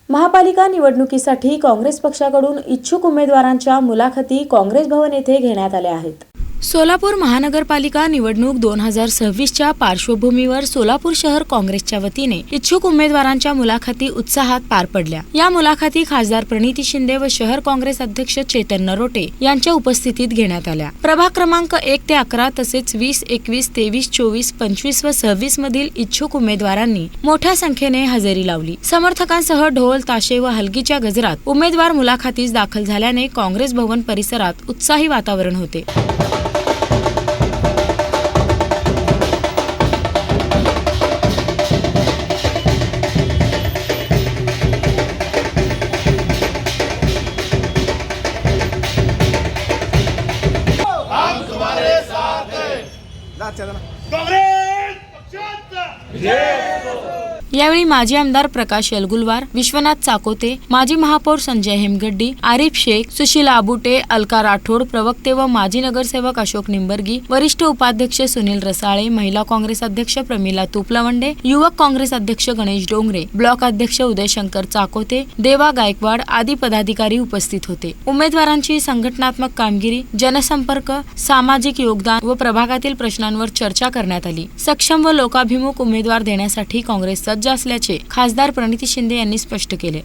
महापालिका निवडणुकीसाठी काँग्रेस पक्षाकडून इच्छुक उमेदवारांच्या मुलाखती काँग्रेस भवन येथे घेण्यात आल्या आहेत। सोलापूर महानगरपालिका निवडणूक 2026च्या पार्श्वभूमीवर सोलापूर शहर काँग्रेसच्या वतीने इच्छुक उमेदवारांच्या मुलाखती उत्साहात पार पडल्या। या मुलाखती खासदार प्रणिती शिंदे व शहर काँग्रेस अध्यक्ष चेतन नरोटे यांच्या उपस्थितीत घेण्यात आल्या। प्रभाग क्रमांक 1 ते 11 तसेच 20, 21, 23, 24, 25 व 26 मधील इच्छुक उमेदवारांनी मोठ्या संख्येने हजेरी लावली। समर्थकांसह ढोल ताशे व हलगीच्या गजरात उमेदवार मुलाखतीस दाखल झाल्याने काँग्रेस भवन परिसरात उत्साही वातावरण होते। यावेळी माजी आमदार प्रकाश यलगुलवार, विश्वनाथ चाकोते, माजी महापौर संजय हेमगड्डी, आरिफ शेख, सुशीला आबुटे, अलका राठोड, प्रवक्ते व माजी नगरसेवक अशोक निंबर्गी, वरिष्ठ उपाध्यक्ष सुनील रसाळे, महिला काँग्रेस अध्यक्ष प्रमिला तुपलवंडे, युवक काँग्रेस अध्यक्ष गणेश डोंगरे, ब्लॉक अध्यक्ष उदयशंकर चाकोते, देवा गायकवाड आदी पदाधिकारी उपस्थित होते। उमेदवारांची संघटनात्मक कामगिरी, जनसंपर्क, सामाजिक योगदान व प्रभागातील प्रश्नांवर चर्चा करण्यात आली। सक्षम व लोकाभिमुख उमेदवार देण्यासाठी काँग्रेस सज्ज असल्याचे खासदार प्रणिती शिंदे यांनी स्पष्ट केले।